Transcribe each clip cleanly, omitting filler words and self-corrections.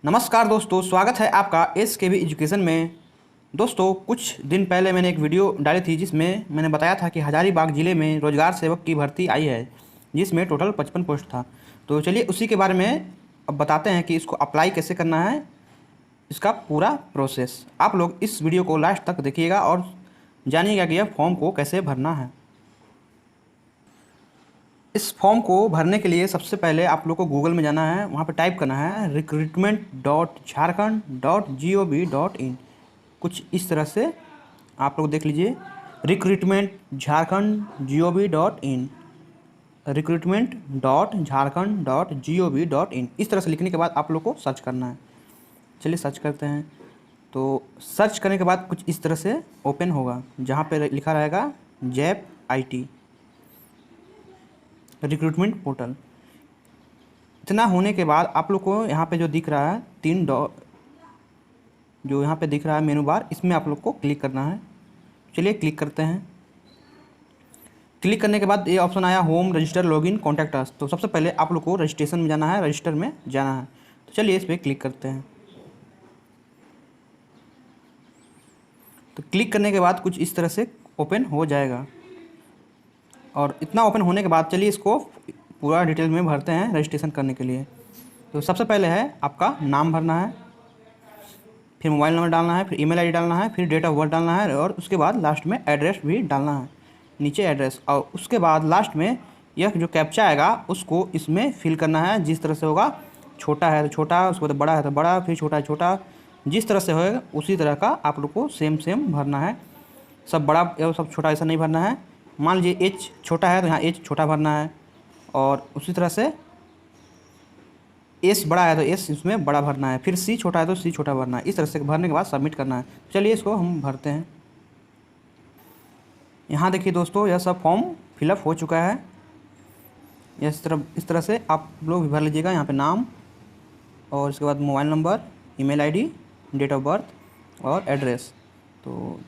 नमस्कार दोस्तों, स्वागत है आपका SKB एजुकेशन में। दोस्तों, कुछ दिन पहले मैंने एक वीडियो डाली थी जिसमें मैंने बताया था कि हजारीबाग ज़िले में रोजगार सेवक की भर्ती आई है, जिसमें टोटल 55 पोस्ट था। तो चलिए उसी के बारे में अब बताते हैं कि इसको अप्लाई कैसे करना है, इसका पूरा प्रोसेस। आप लोग इस वीडियो को लास्ट तक देखिएगा और जानिएगा कि यह फॉर्म को कैसे भरना है। इस फॉर्म को भरने के लिए सबसे पहले आप लोग को गूगल में जाना है, वहाँ पे टाइप करना है recruitment.jharkhand.gov.in। कुछ इस तरह से आप लोग देख लीजिए, recruitment.jharkhand.gov.in, recruitment.jharkhand.gov.in। इस तरह से लिखने के बाद आप लोग को सर्च करना है। चलिए सर्च करते हैं। तो सर्च करने के बाद कुछ इस तरह से ओपन होगा, जहाँ पे लिखा रहेगा जैप IT रिक्रूटमेंट पोर्टल। इतना होने के बाद आप लोग को यहाँ पे जो दिख रहा है तीन डॉट, जो यहाँ पे दिख रहा है मेनू बार, इसमें आप लोग को क्लिक करना है। चलिए क्लिक करते हैं। क्लिक करने के बाद ये ऑप्शन आया home register login contact us. तो सबसे पहले आप लोग को रजिस्ट्रेशन में जाना है, रजिस्टर में जाना है। तो चलिए इस पर क्लिक करते हैं। तो क्लिक करने के बाद कुछ इस तरह से ओपन हो जाएगा, और इतना ओपन होने के बाद चलिए इसको पूरा डिटेल में भरते हैं रजिस्ट्रेशन करने के लिए। तो सबसे पहले है आपका नाम भरना है, फिर मोबाइल नंबर डालना है, फिर ईमेल आईडी डालना है, फिर डेट ऑफ बर्थ डालना है, और उसके बाद लास्ट में एड्रेस भी डालना है, नीचे एड्रेस। और उसके बाद लास्ट में यह जो कैप्चा आएगा उसको इसमें फिल करना है। जिस तरह से होगा, छोटा है तो छोटा, उसके बाद बड़ा है तो बड़ा, फिर छोटा है छोटा, जिस तरह से होएगा उसी तरह का आप लोग को सेम भरना है। सब बड़ा या सब छोटा ऐसा नहीं भरना है। मान लीजिए एच छोटा है तो यहाँ एच छोटा भरना है, और उसी तरह से एस बड़ा है तो एस इसमें बड़ा भरना है, फिर सी छोटा है तो सी छोटा भरना है। इस तरह से भरने के बाद सबमिट करना है। चलिए इसको हम भरते हैं। यहाँ देखिए दोस्तों, यह सब फॉर्म फिलअप हो चुका है। इस तरह से आप लोग भी भर लीजिएगा। यहाँ पे नाम, और इसके बाद mobile number, email ID, date of birth और एड्रेस। तो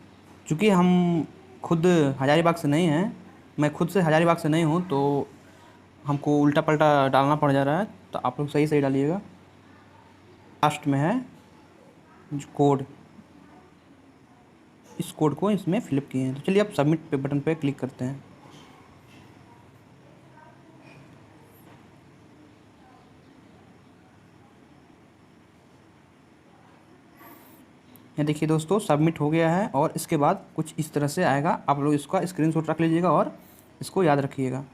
चूँकि हम खुद हजारीबाग से नहीं हैं, मैं खुद से हजारीबाग से नहीं हूँ, तो हमको उल्टा पल्टा डालना पड़ जा रहा है। तो आप लोग सही डालिएगा। लास्ट में है कोड, इस कोड को इसमें फिलअप किए हैं। तो चलिए अब सबमिट पे बटन पे क्लिक करते हैं। ये देखिए दोस्तों, सबमिट हो गया है, और इसके बाद कुछ इस तरह से आएगा। आप लोग इसका स्क्रीनशॉट रख लीजिएगा और इसको याद रखिएगा।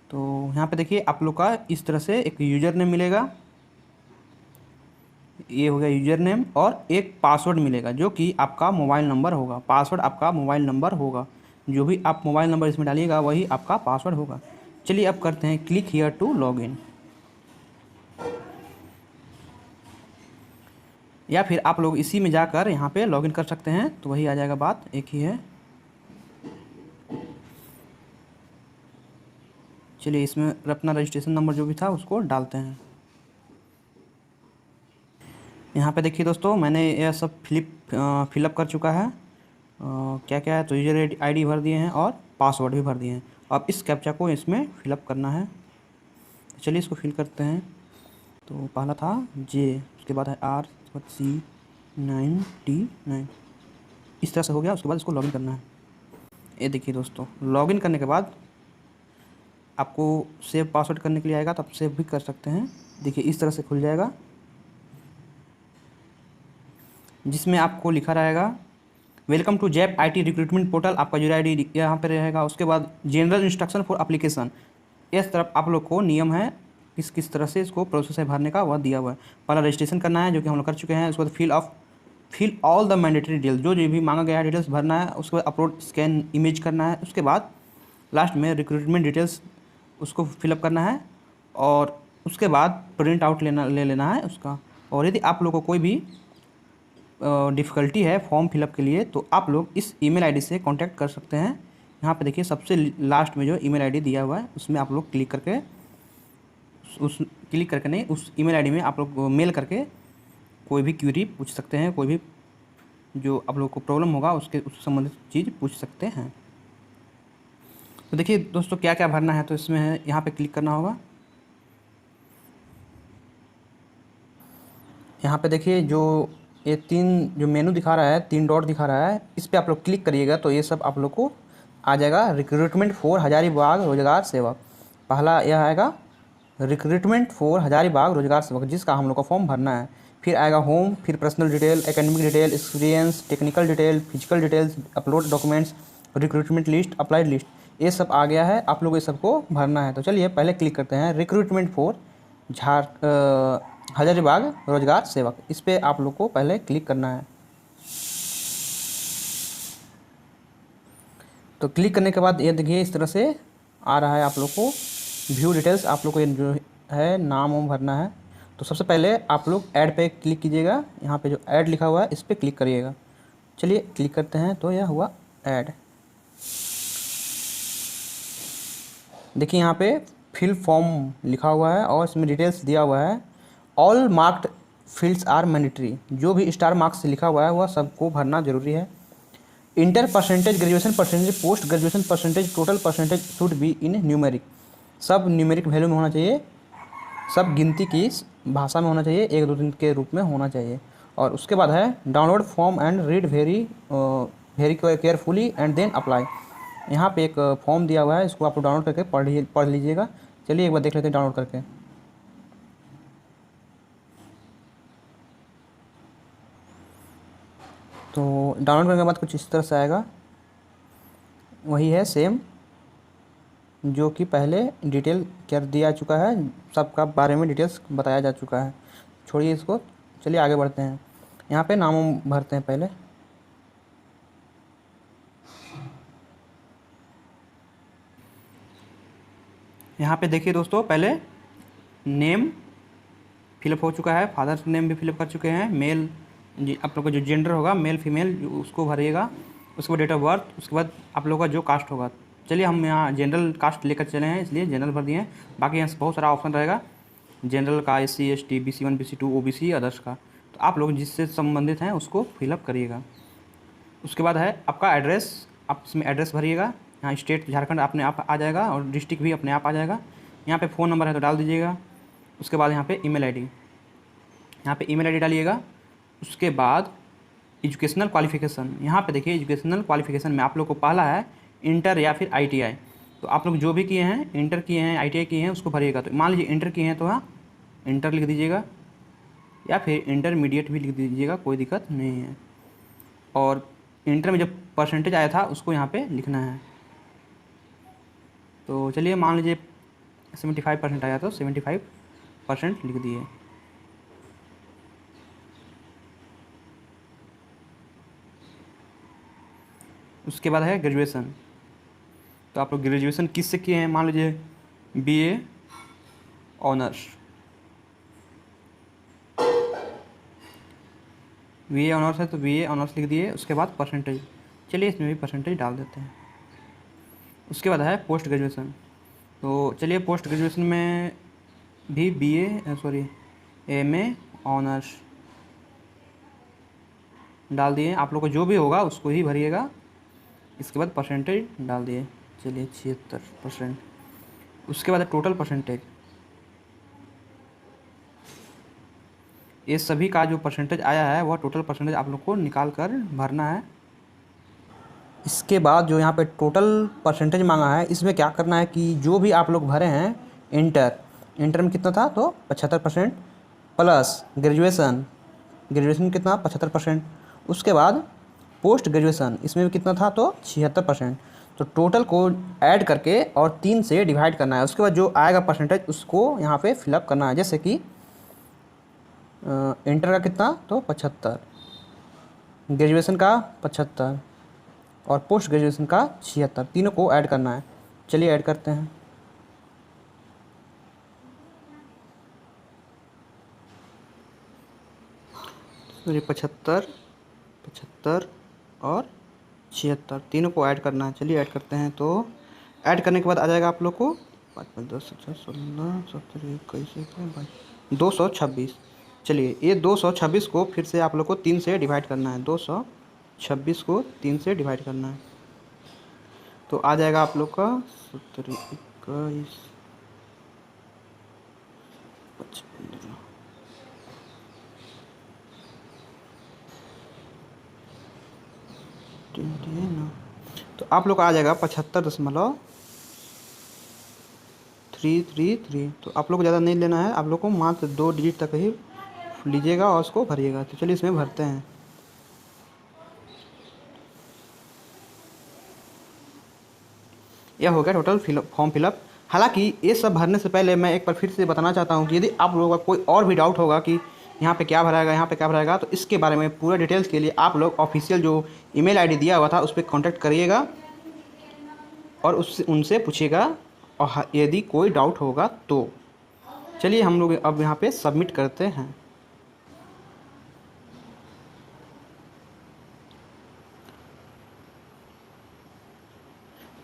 तो यहाँ पे देखिए आप लोग का इस तरह से एक यूज़र नेम मिलेगा, ये हो गया यूज़र नेम, और एक पासवर्ड मिलेगा जो कि आपका मोबाइल नंबर होगा। पासवर्ड आपका मोबाइल नंबर होगा, जो भी आप मोबाइल नंबर इसमें डालिएगा वही आपका पासवर्ड होगा। चलिए अब करते हैं क्लिक हियर टू लॉगिन, या फिर आप लोग इसी में जाकर यहाँ पे लॉगिन कर सकते हैं, तो वही आ जाएगा, बात एक ही है। चलिए इसमें अपना रजिस्ट्रेशन नंबर जो भी था उसको डालते हैं। यहाँ पे देखिए दोस्तों, मैंने यह सब फिलअप कर चुका है। क्या क्या है, तो यूजर आईडी भर दिए हैं और पासवर्ड भी भर दिए हैं। अब इस कैप्चा को इसमें फिलअप करना है। चलिए इसको फिल करते हैं। तो पहला था जे, उसके बाद है आर, उसके बाद C9D9। इस तरह से हो गया। उसके बाद इसको लॉगिन करना है। ये देखिए दोस्तों, लॉगिन करने के बाद आपको सेव पासवर्ड करने के लिए आएगा, तो आप सेव भी कर सकते हैं। देखिए इस तरह से खुल जाएगा, जिसमें आपको लिखा रहेगा welcome to Zap IT recruitment portal. आपका यूजर आईडी यहाँ पे रहेगा। उसके बाद जनरल इंस्ट्रक्शन फॉर एप्लीकेशन, इस तरफ आप लोग को नियम है किस तरह से इसको प्रोसेस है भरने का, वह दिया हुआ है। पहला रजिस्ट्रेशन करना है, जो कि हम लोग कर चुके हैं। उसके बाद fill all the mandatory details, जो भी मांगा गया है डिटेल्स भरना है। उसके बाद अपलोड स्कैन इमेज करना है। उसके बाद लास्ट में रिक्रूटमेंट डिटेल्स उसको फिलअप करना है, और उसके बाद प्रिंट आउट ले लेना है उसका। और यदि आप लोग को कोई भी डिफ़िकल्टी है फॉर्म फिलअप के लिए, तो आप लोग इस ईमेल आईडी से कांटेक्ट कर सकते हैं। यहाँ पे देखिए सबसे लास्ट में जो ईमेल आईडी दिया हुआ है उसमें आप लोग क्लिक करके नहीं, उस ईमेल आईडी में आप लोग मेल करके कोई भी क्वेरी पूछ सकते हैं। कोई भी जो आप लोग को प्रॉब्लम होगा उससे संबंधित चीज़ पूछ सकते हैं। तो देखिए दोस्तों, क्या क्या भरना है, तो इसमें है यहाँ पे क्लिक करना होगा। यहाँ पे देखिए जो ये 3 जो मेनू दिखा रहा है, 3 डॉट दिखा रहा है, इस पर आप लोग क्लिक करिएगा तो ये सब आप लोग को आ जाएगा रिक्रूटमेंट फॉर हजारीबाग रोजगार सेवक। पहला यह आएगा रिक्रूटमेंट फॉर हजारीबाग रोजगार सेवक, जिसका हम लोग का फॉर्म भरना है। फिर आएगा होम, फिर personal detail, academic detail, experience, technical detail, physical details, upload documents, recruitment list, applied list, ये सब आ गया है। आप लोग ये सबको भरना है। तो चलिए पहले क्लिक करते हैं रिक्रूटमेंट फॉर हजारीबाग रोजगार सेवक, इस पर आप लोग को पहले क्लिक करना है। तो क्लिक करने के बाद ये देखिए इस तरह से आ रहा है आप लोग को व्यू डिटेल्स। आप लोग को ये जो है नाम वाम भरना है। तो सबसे पहले आप लोग ऐड पे क्लिक कीजिएगा। यहाँ पे जो ऐड लिखा हुआ है इस पर क्लिक करिएगा। चलिए क्लिक करते हैं तो यह हुआ ऐड। देखिए यहाँ पे फिल फॉर्म लिखा हुआ है और इसमें डिटेल्स दिया हुआ है। All marked fields are mandatory, जो भी स्टार मार्क्स लिखा हुआ है वह सबको भरना जरूरी है। Inter percentage, graduation percentage, post graduation percentage, total percentage should be in numeric, सब न्यूमेरिक वैल्यू में होना चाहिए, सब गिनती की भाषा में होना चाहिए, 1 2 3 के रूप में होना चाहिए। और उसके बाद है download form and read very carefully and then apply. यहाँ पे एक फॉर्म दिया हुआ है, इसको आप डाउनलोड करके पढ़ लीजिएगा। चलिए एक बार देख लेते हैं डाउनलोड करके। तो डाउनलोड करने के बाद कुछ इस तरह से आएगा, वही है सेम जो कि पहले डिटेल कर दिया चुका है, सबका बारे में डिटेल्स बताया जा चुका है। छोड़िए इसको, चलिए आगे बढ़ते हैं। यहाँ पे नाम भरते हैं पहले। यहाँ पे देखिए दोस्तों, पहले नेम फिलअप हो चुका है, फादर्स नेम भी फिलअप कर चुके हैं, मेल जी आप लोग का जो जेंडर होगा मेल फीमेल उसको भरिएगा। उसके बाद डेट ऑफ बर्थ, उसके बाद आप लोगों का जो कास्ट होगा। चलिए हम यहाँ जनरल कास्ट लेकर चले हैं इसलिए जनरल भर दिए हैं। बाकी यहाँ बहुत सारा ऑप्शन रहेगा जनरल का, SC ST, BC1 BC2 OBC others का। तो आप लोग जिससे संबंधित हैं उसको फिलअप करिएगा। उसके बाद है आपका एड्रेस, आप इसमें एड्रेस भरिएगा। यहाँ स्टेट झारखंड अपने आप आ जाएगा और डिस्ट्रिक्ट भी अपने आप आ जाएगा। यहाँ पे फ़ोन नंबर है तो डाल दीजिएगा। उसके बाद यहाँ पे ईमेल आईडी, यहाँ पे ईमेल आईडी डालिएगा। उसके बाद एजुकेशनल क्वालिफ़िकेशन, यहाँ पे देखिए एजुकेशनल क्वालिफ़िकेशन में आप लोग को पहला है इंटर या फिर ITI। तो आप लोग जो भी किए हैं, इंटर किए हैं, ITI किए हैं, उसको भरिएगा। तो मान लीजिए इंटर किए हैं तो हाँ इंटर लिख दीजिएगा, या फिर इंटरमीडिएट भी लिख दीजिएगा, कोई दिक्कत नहीं है। और इंटर में जब परसेंटेज आया था उसको यहाँ पे लिखना है। तो चलिए मान लीजिए 75% आया तो 75% लिख दिए। उसके बाद है ग्रेजुएशन। तो आप लोग ग्रेजुएशन किस से किए हैं, मान लीजिए BA ऑनर्स, BA ऑनर्स है तो BA ऑनर्स लिख दिए। उसके बाद परसेंटेज, चलिए इसमें भी परसेंटेज डाल देते हैं। उसके बाद है पोस्ट ग्रेजुएशन। तो चलिए पोस्ट ग्रेजुएशन में भी MA ऑनर्स डाल दिए। आप लोग को जो भी होगा उसको ही भरिएगा। इसके बाद परसेंटेज डाल दिए, चलिए 76%। उसके बाद टोटल परसेंटेज, ये सभी का जो परसेंटेज आया है वह टोटल परसेंटेज आप लोग को निकाल कर भरना है। इसके बाद जो यहाँ पे टोटल परसेंटेज मांगा है, इसमें क्या करना है कि जो भी आप लोग भरे हैं इंटर में कितना था तो 75% प्लस ग्रेजुएशन में कितना 75%। उसके बाद पोस्ट ग्रेजुएशन इसमें भी कितना था तो 76%। तो टोटल को ऐड करके और 3 से डिवाइड करना है। उसके बाद जो आएगा परसेंटेज उसको यहाँ पे फिलअप करना है। जैसे कि इंटर का कितना तो 75, ग्रेजुएशन का 75 और पोस्ट ग्रेजुएशन का 76, तीनों को ऐड करना है। चलिए ऐड करते हैं। तो 75 और 76 तीनों को ऐड करना है। चलिए ऐड करते हैं। तो ऐड करने के बाद आ जाएगा आप लोग को 5 5 10 16 17 21 226। चलिए ये 226 को फिर से आप लोग को 3 से डिवाइड करना है। 226 को 3 से डिवाइड करना है तो आ जाएगा आप लोग का 17 21 55 ना, तो आप लोग को आ जाएगा 75.333। तो आप लोग को ज़्यादा नहीं लेना है, आप लोग को मात्र 2 डिजिट तक ही लीजिएगा और उसको भरिएगा। तो चलिए इसमें भरते हैं। यह हो गया टोटल फॉर्म फिलअप। हालांकि ये सब भरने से पहले मैं एक बार फिर से बताना चाहता हूँ कि यदि आप लोगों का कोई और भी डाउट होगा कि यहाँ पे क्या भराएगा, यहाँ पे क्या भराएगा, तो इसके बारे में पूरा डिटेल्स के लिए आप लोग ऑफिशियल जो ईमेल आईडी दिया हुआ था उस पर कॉन्टैक्ट करिएगा और उससे उनसे पूछिएगा, और यदि कोई डाउट होगा तो। चलिए हम लोग अब यहाँ पे सबमिट करते हैं।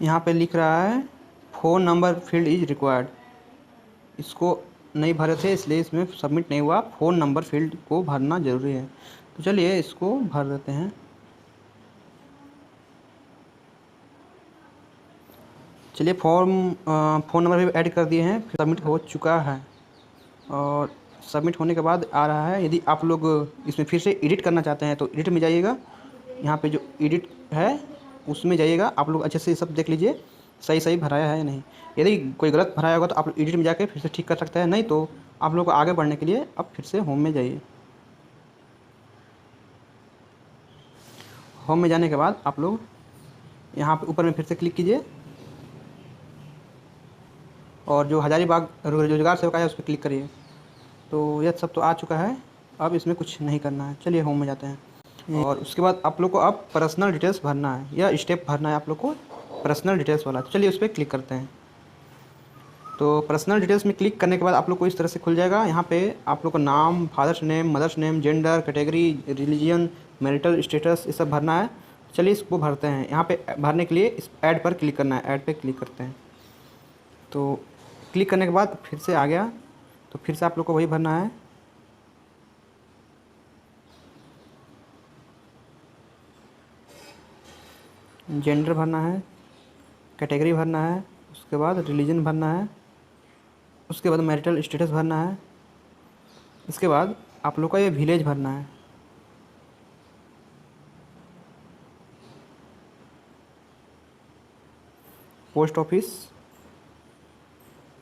यहाँ पे लिख रहा है phone number field is required, इसको नहीं भरे थे इसलिए इसमें सबमिट नहीं हुआ। फ़ोन नंबर फील्ड को भरना ज़रूरी है, तो चलिए इसको भर देते हैं। चलिए फ़ोन नंबर भी ऐड कर दिए हैं, सबमिट हो चुका है। और सबमिट होने के बाद आ रहा है, यदि आप लोग इसमें फिर से एडिट करना चाहते हैं तो एडिट में जाइएगा। यहाँ पे जो एडिट है उसमें जाइएगा। आप लोग अच्छे से सब देख लीजिए सही सही भराया है या नहीं। यदि कोई गलत भराया होगा तो आप एडिट में जाके फिर से ठीक कर सकते हैं, नहीं तो आप लोग को आगे बढ़ने के लिए अब फिर से होम में जाइए। होम में जाने के बाद आप लोग यहाँ पे ऊपर में फिर से क्लिक कीजिए और जो हज़ारीबाग रोजगार सेवका है उस पर क्लिक करिए। तो यह सब तो आ चुका है, अब इसमें कुछ नहीं करना है। चलिए होम में जाते हैं और उसके बाद आप लोग को अब पर्सनल डिटेल्स भरना है, यह स्टेप भरना है आप लोग को पर्सनल डिटेल्स वाला। तो चलिए उस पर क्लिक करते हैं। तो पर्सनल डिटेल्स में क्लिक करने के बाद आप लोग को इस तरह से खुल जाएगा। यहाँ पे आप लोग को नाम, father's name, mother's name, gender, category, religion, marital status, ये सब भरना है। चलिए इसको भरते हैं। यहाँ पे भरने के लिए इस ऐड पर क्लिक करना है, ऐड पे क्लिक करते हैं। तो क्लिक करने के बाद फिर से आ गया, तो फिर से आप लोग को वही भरना है। जेंडर भरना है, कैटेगरी भरना है, उसके बाद रिलीजन भरना है, उसके बाद मैरिटल स्टेटस भरना है, इसके बाद आप लोग का ये विलेज भरना है। पोस्ट ऑफिस,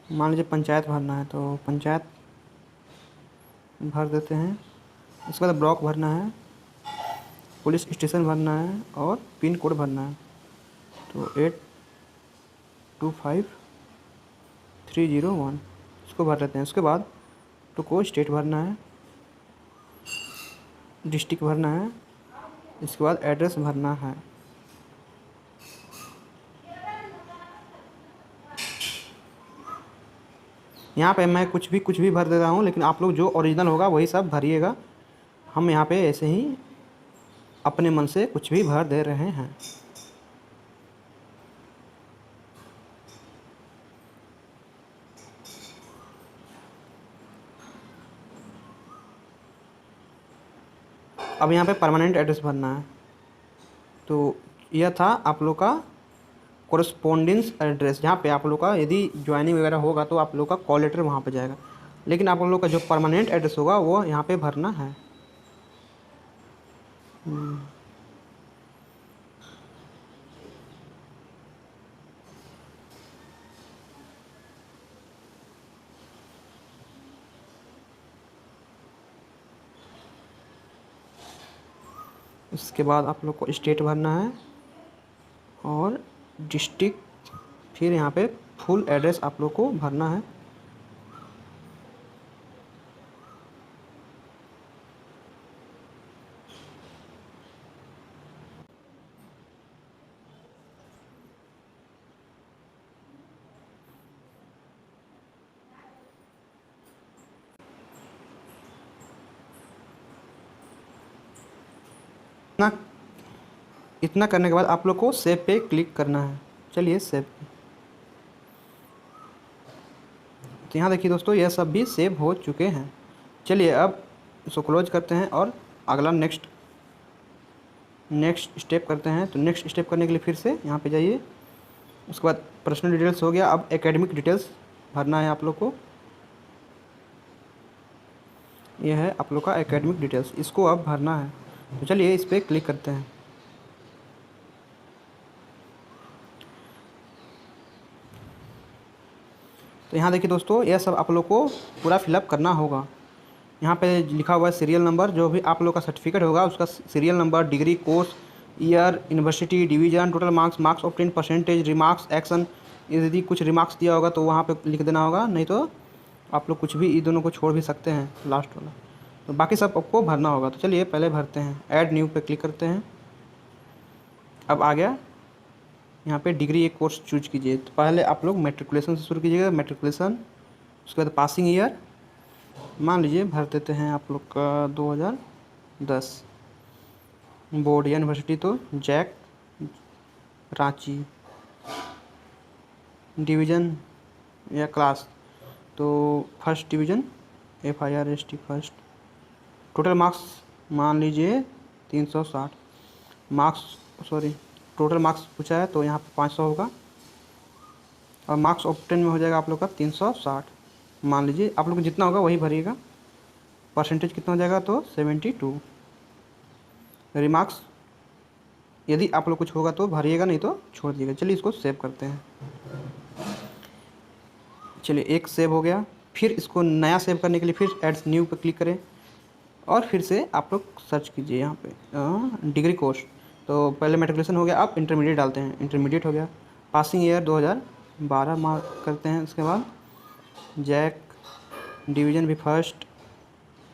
मान लीजिए पंचायत भरना है तो पंचायत भर देते हैं। उसके बाद ब्लॉक भरना है, पुलिस स्टेशन भरना है और पिन कोड भरना है। तो 825301 इसको भर लेते हैं। उसके बाद तो को स्टेट भरना है, डिस्ट्रिक्ट भरना है, इसके बाद एड्रेस भरना है। यहाँ पे मैं कुछ भी भर दे रहा हूँ, लेकिन आप लोग जो ओरिजिनल होगा वही सब भरिएगा। हम यहाँ पे ऐसे ही अपने मन से कुछ भी भर दे रहे हैं। अब यहाँ पे परमानेंट एड्रेस भरना है। तो यह था आप लोग का कोरस्पोंडेंस एड्रेस, जहाँ पे आप लोग का यदि ज्वाइनिंग वगैरह होगा तो आप लोग का कॉल लेटर वहाँ पे जाएगा, लेकिन आप लोग का जो परमानेंट एड्रेस होगा वो यहाँ पे भरना है। उसके बाद आप लोग को स्टेट भरना है और डिस्ट्रिक्ट, फिर यहाँ पे फुल एड्रेस आप लोग को भरना है। इतना इतना करने के बाद आप लोग को सेव पे क्लिक करना है। चलिए सेव। तो यहाँ देखिए दोस्तों, यह सब भी सेव हो चुके हैं। चलिए अब इसको क्लोज करते हैं और अगला नेक्स्ट स्टेप करते हैं। तो नेक्स्ट स्टेप करने के लिए फिर से यहाँ पे जाइए। उसके बाद पर्सनल डिटेल्स हो गया, अब एकेडमिक डिटेल्स भरना है आप लोग को। यह है आप लोग का एकेडमिक डिटेल्स, इसको अब भरना है। तो चलिए इस पर क्लिक करते हैं। तो यहाँ देखिए दोस्तों, यह सब आप लोग को पूरा फिलअप करना होगा। यहाँ पे लिखा हुआ है सीरियल नंबर, जो भी आप लोग का सर्टिफिकेट होगा उसका serial number, degree, course, year, university, division, total marks, marks obtain, percentage, remarks, action. यदि कुछ रिमार्क्स दिया होगा तो वहाँ पे लिख देना होगा, नहीं तो आप लोग कुछ भी ये दोनों को छोड़ भी सकते हैं लास्ट वाला। तो बाकी सब आपको भरना होगा। तो चलिए पहले भरते हैं। ऐड न्यू पे क्लिक करते हैं। अब आ गया यहाँ पे डिग्री एक कोर्स चूज कीजिए। तो पहले आप लोग मैट्रिकुलेशन से शुरू कीजिएगा, मैट्रिकुलेशन। उसके बाद पासिंग ईयर मान लीजिए भर देते हैं आप लोग का 2010। बोर्ड या यूनिवर्सिटी तो जैक रांची। डिवीज़न या क्लास तो first division FIRST first. Total marks मान लीजिए 360 मार्क्स, सॉरी टोटल मार्क्स पूछा है तो यहाँ पे 500 होगा, और मार्क्स ऑब्टेन में हो जाएगा आप लोग का 360। मान लीजिए आप लोग को जितना होगा वही भरिएगा। परसेंटेज कितना हो जाएगा तो 72। रिमार्क्स यदि आप लोग कुछ होगा तो भरिएगा, नहीं तो छोड़ दीजिएगा। चलिए इसको सेव करते हैं। चलिए एक सेव हो गया। फिर इसको नया सेव करने के लिए फिर एड न्यू पे क्लिक करें और फिर से आप लोग सर्च कीजिए यहाँ पे डिग्री कोर्स। तो पहले मैट्रिकुलेशन हो गया, अब इंटरमीडिएट डालते हैं। इंटरमीडिएट हो गया। पासिंग ईयर 2012 मार्क करते हैं। उसके बाद जैक, डिवीज़न भी फर्स्ट।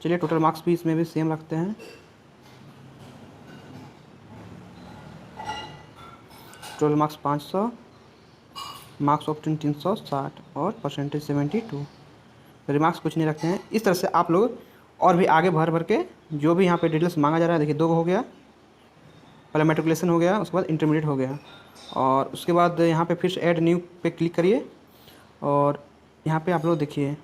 चलिए टोटल मार्क्स भी इसमें भी सेम रखते हैं। टोटल मार्क्स 500, मार्क्स ऑप्टेन 360 और परसेंटेज 72। रिमार्क्स कुछ नहीं रखते हैं। इस तरह से आप लोग और भी आगे भर भर के जो भी यहाँ पे डिटेल्स मांगा जा रहा है, देखिए 2 हो गया। पहले मैट्रिकुलेशन हो गया, उसके बाद इंटरमीडिएट हो गया, और उसके बाद यहाँ पे फिर से ऐड न्यू पे क्लिक करिए और यहाँ पे आप लोग देखिए,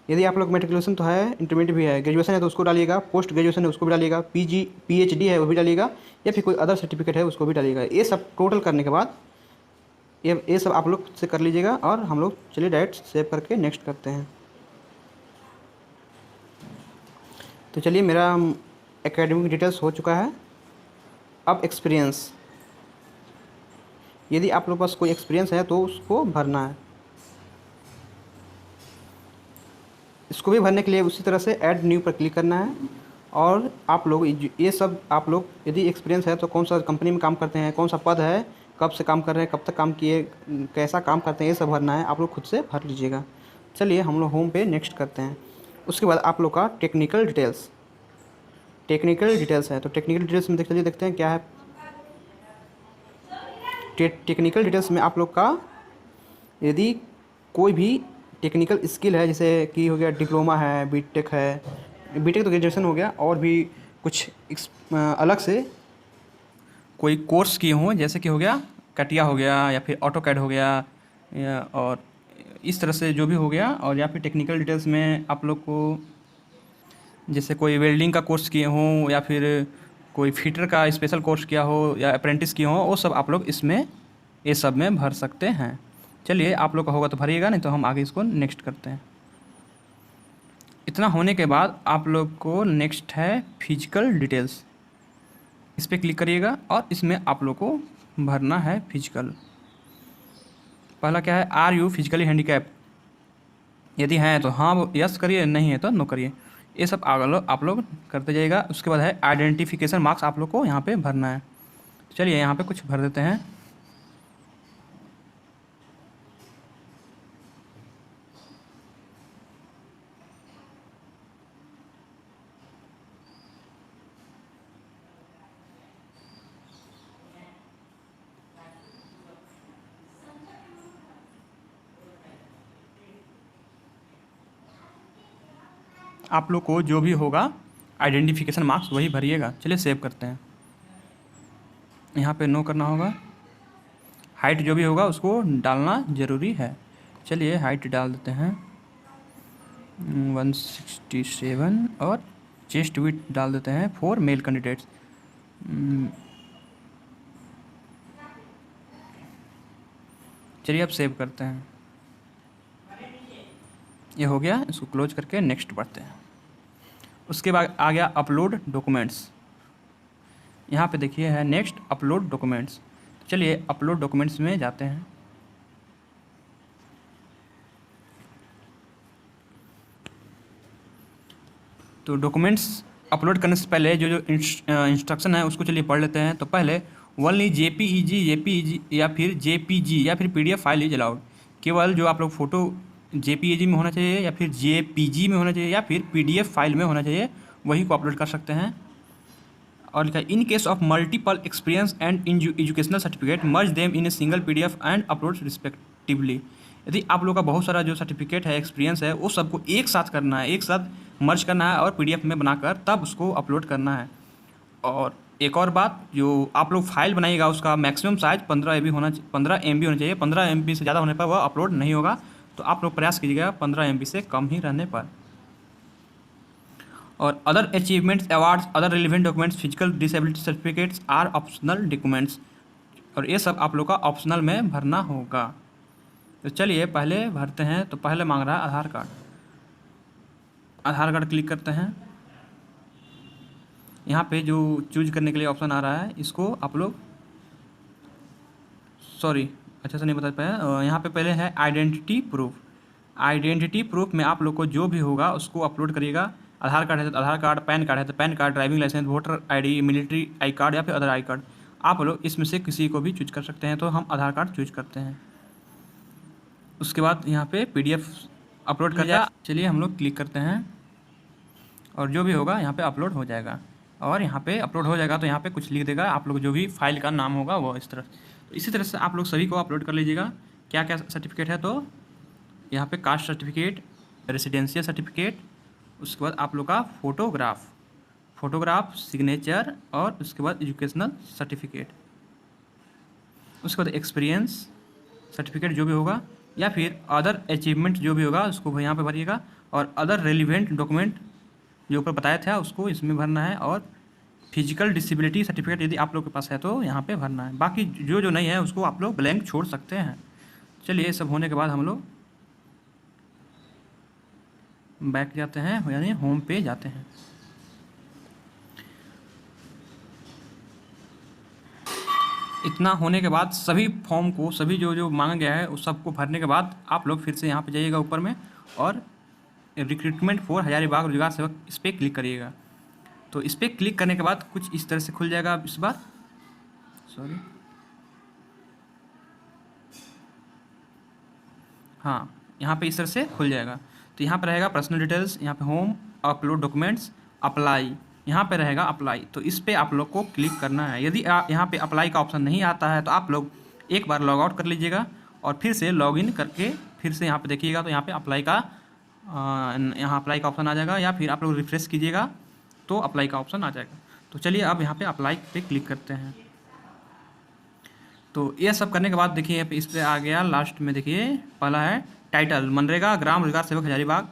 यदि आप लोग मैट्रिकुलेशन तो है, इंटरमीडिएट भी है, ग्रेजुएशन है तो उसको डालिएगा, पोस्ट ग्रेजुएशन है उसको भी डालिएगा, PhD है वो भी डालिएगा, या फिर कोई अदर सर्टिफिकेट है उसको भी डालिएगा। ये सब टोटल करने के बाद ये सब आप लोग से कर लीजिएगा। और हम लोग चलिए डायरेक्ट सेव करके नेक्स्ट करते हैं। तो चलिए मेरा एकेडमिक डिटेल्स हो चुका है। अब एक्सपीरियंस, यदि आप लोग के पास कोई एक्सपीरियंस है तो उसको भरना है। इसको भी भरने के लिए उसी तरह से ऐड न्यू पर क्लिक करना है, और आप लोग ये सब आप लोग यदि एक्सपीरियंस है तो कौन सा कंपनी में काम करते हैं, कौन सा पद है, कब से काम कर रहे हैं, कब तक काम किए, कैसा काम करते हैं, ये सब भरना है। आप लोग खुद से भर लीजिएगा। चलिए हम लोग होम पे नेक्स्ट करते हैं। उसके बाद आप लोग का टेक्निकल डिटेल्स है। तो टेक्निकल डिटेल्स में चलिए देखते हैं क्या है। टेक्निकल डिटेल्स में आप लोग का यदि कोई भी टेक्निकल स्किल है, जैसे कि हो गया डिप्लोमा है, बीटेक है, बीटेक तो ग्रेजुएशन हो गया, और भी कुछ अलग से कोई कोर्स किए हों, जैसे कि हो गया कटिया हो गया, या फिर ऑटोकैड हो गया, या और इस तरह से जो भी हो गया। और या फिर टेक्निकल डिटेल्स में आप लोग को जैसे कोई वेल्डिंग का कोर्स किए हों, या फिर कोई फिटर का स्पेशल कोर्स किया हो, या अप्रेंटिस किए हों, वो सब आप लोग इसमें ये सब में भर सकते हैं। चलिए आप लोग का होगा तो भरिएगा, नहीं तो हम आगे इसको नेक्स्ट करते हैं। इतना होने के बाद आप लोग को नेक्स्ट है फिजिकल डिटेल्स। इस पर क्लिक करिएगा और इसमें आप लोग को भरना है फिजिकल। पहला क्या है, आर यू फिजिकली हैंडीकैप। यदि हैं तो हाँ यस करिए, नहीं है तो नो करिए। ये सब आप लोग करते जाइएगा। उसके बाद है आइडेंटिफिकेशन मार्क्स, आप लोग को यहाँ पे भरना है। चलिए यहाँ पे कुछ भर देते हैं। आप लोग को जो भी होगा आइडेंटिफिकेशन मार्क्स वही भरिएगा। चलिए सेव करते हैं। यहाँ पे नो करना होगा। हाइट जो भी होगा उसको डालना ज़रूरी है। चलिए हाइट डाल देते हैं 167, और चेस्ट विड्थ डाल देते हैं 4 मेल कैंडिडेट्स। चलिए अब सेव करते हैं। ये हो गया, इसको क्लोज करके नेक्स्ट बढ़ते हैं। उसके बाद आ गया अपलोड डॉक्यूमेंट्स। यहाँ पे देखिए है नेक्स्ट अपलोड डॉक्यूमेंट्स। चलिए अपलोड डॉक्यूमेंट्स में जाते हैं। तो डॉक्यूमेंट्स अपलोड करने से पहले जो जो इंस्ट्रक्शन है उसको चलिए पढ़ लेते हैं। तो पहले ओनली जेपीईजी या फिर जेपीजी या फिर पीडीएफ फाइल इज अलाउड। केवल जो आप लोग फ़ोटो जेपीईजी में होना चाहिए या फिर जेपीजी में होना चाहिए या फिर पीडीएफ फाइल में होना चाहिए, वही को अपलोड कर सकते हैं। और लिखा है in case of multiple experience and in educational certificate merge them in a single PDF and upload respectively. यदि आप लोग का बहुत सारा जो सर्टिफिकेट है, एक्सपीरियंस है, वो सबको एक साथ करना है, एक साथ मर्ज करना है और पीडीएफ में बनाकर तब उसको अपलोड करना है। और एक और बात, जो आप लोग फाइल बनाइएगा उसका मैक्सिमम साइज़ 15 MB होना चाहिए। 15 MB से ज़्यादा होने पर वह अपलोड नहीं होगा। तो आप लोग प्रयास कीजिएगा 15 MB से कम ही रहने पर। और other achievements, awards, other relevant documents, physical disability certificates are optional documents. और ये सब आप लोग का ऑप्शनल में भरना होगा। तो चलिए पहले भरते हैं। तो पहले मांग रहा है आधार कार्ड। आधार कार्ड क्लिक करते हैं। यहाँ पे जो चूज करने के लिए ऑप्शन आ रहा है, इसको आप लोग अच्छा से नहीं बता पाया। यहाँ पे पहले है आइडेंटिटी प्रूफ। आइडेंटिटी प्रूफ में आप लोग को जो भी होगा उसको अपलोड करिएगा। आधार कार्ड है तो आधार कार्ड, पैन कार्ड है तो PAN card, driving licence, voter ID, military I card या फिर अदर आई कार्ड, आप लोग इसमें से किसी को भी चूज कर सकते हैं। तो हम आधार कार्ड चूज करते हैं। उसके बाद यहाँ पे पीडीएफ अपलोड कर दिया। चलिए हम लोग क्लिक करते हैं और जो भी होगा यहाँ पे अपलोड हो जाएगा। और यहाँ पे अपलोड हो जाएगा तो यहाँ पे कुछ लिख देगा, आप लोग जो भी फाइल का नाम होगा वो इस तरह। तो इसी तरह से आप लोग सभी को अपलोड कर लीजिएगा। क्या क्या सर्टिफिकेट है, तो यहाँ पे कास्ट सर्टिफिकेट, रेसिडेंशियल सर्टिफिकेट, उसके बाद आप लोग का फोटोग्राफ, सिग्नेचर, और उसके बाद एजुकेशनल सर्टिफिकेट, उसके बाद एक्सपीरियंस सर्टिफिकेट जो भी होगा, या फिर अदर अचीवमेंट जो भी होगा उसको यहाँ पे भरिएगा। और अदर रेलिवेंट डॉक्यूमेंट जो ऊपर बताया था उसको इसमें भरना है। और फिजिकल डिसेबिलिटी सर्टिफिकेट यदि आप लोग के पास है तो यहाँ पे भरना है। बाकी जो जो नहीं है उसको आप लोग ब्लैंक छोड़ सकते हैं। चलिए ये सब होने के बाद हम लोग बैक जाते हैं, यानी होम पे जाते हैं। इतना होने के बाद सभी फॉर्म को, सभी जो जो मांगा गया है उस सबको भरने के बाद आप लोग फिर से यहाँ पे जाइएगा ऊपर में और रिक्रूटमेंट फॉर हजारीबाग रोजगार सेवक, इस पर क्लिक करिएगा। तो इस पर क्लिक करने के बाद कुछ इस तरह से खुल जाएगा। इस बार हाँ, यहाँ पे इस तरह से खुल जाएगा। तो यहाँ पे रहेगा पर्सनल डिटेल्स, यहाँ पे होम, अपलोड डॉक्यूमेंट्स, अप्लाई, यहाँ पे रहेगा अप्लाई। तो इस पर आप लोग को क्लिक करना है। यदि यहाँ पे अप्लाई का ऑप्शन नहीं आता है तो आप लोग एक बार लॉग आउट कर लीजिएगा और फिर से लॉग इन करके फिर से यहाँ पे देखिएगा तो यहाँ पे अप्लाई का ऑप्शन आ जाएगा, या फिर आप लोग रिफ्रेश कीजिएगा तो अप्लाई का ऑप्शन आ जाएगा। तो चलिए अब यहाँ पे अप्लाई पे क्लिक करते हैं। तो ये सब करने के बाद देखिए यहाँ पे इस पर आ गया लास्ट में, देखिए पहला है टाइटल मनरेगा ग्राम रोजगार सेवक हजारीबाग,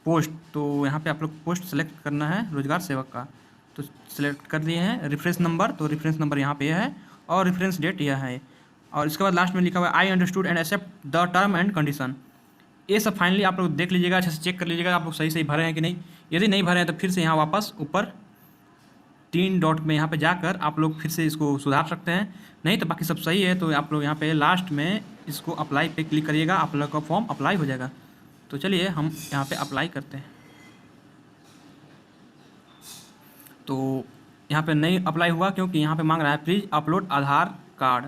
पोस्ट। तो यहाँ पे आप लोग पोस्ट सेलेक्ट करना है रोजगार सेवक का, तो सिलेक्ट कर दिए हैं। रेफरेंस नंबर, तो रेफरेंस नंबर यहाँ पे है और रेफरेंस डेट यह है। और इसके बाद लास्ट में लिखा हुआ है I understood and accept the term and condition. ये सब फाइनली आप लोग देख लीजिएगा, अच्छे से चेक कर लीजिएगा आप लोग सही भरे हैं कि नहीं। यदि नहीं भरे हैं तो फिर से यहाँ वापस ऊपर 3 डॉट में यहाँ पे जाकर आप लोग फिर से इसको सुधार सकते हैं। नहीं तो बाकी सब सही है तो आप लोग यहाँ पे लास्ट में इसको अप्लाई पे क्लिक करिएगा, आप लोग का फॉर्म अप्लाई हो जाएगा। तो चलिए हम यहाँ पे अप्लाई करते हैं। तो यहाँ पे नहीं अप्लाई हुआ क्योंकि यहाँ पे मांग रहा है please upload Aadhaar card,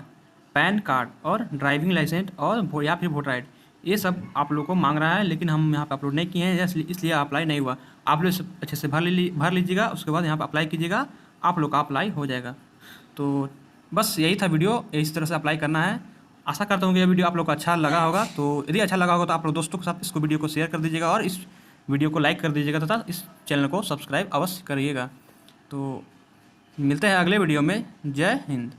pan card और ड्राइविंग लाइसेंस और या फिर वोटर आईडी, ये सब आप लोग को मांग रहा है, लेकिन हम यहाँ पे अपलोड नहीं किए हैं इसलिए अप्लाई नहीं हुआ। आप लोग अच्छे से भर लीजिएगा, उसके बाद यहाँ पे अप्लाई कीजिएगा, आप लोग का अप्लाई हो जाएगा। तो बस यही था वीडियो, इस तरह से अप्लाई करना है। आशा करता हूँ कि यह वीडियो आप लोग को अच्छा लगा होगा। तो यदि अच्छा लगा होगा तो आप लोग दोस्तों के साथ इसको वीडियो को शेयर कर दीजिएगा और इस वीडियो को लाइक कर दीजिएगा तथा इस चैनल को सब्सक्राइब अवश्य करिएगा। तो मिलते हैं अगले वीडियो में। जय हिंद।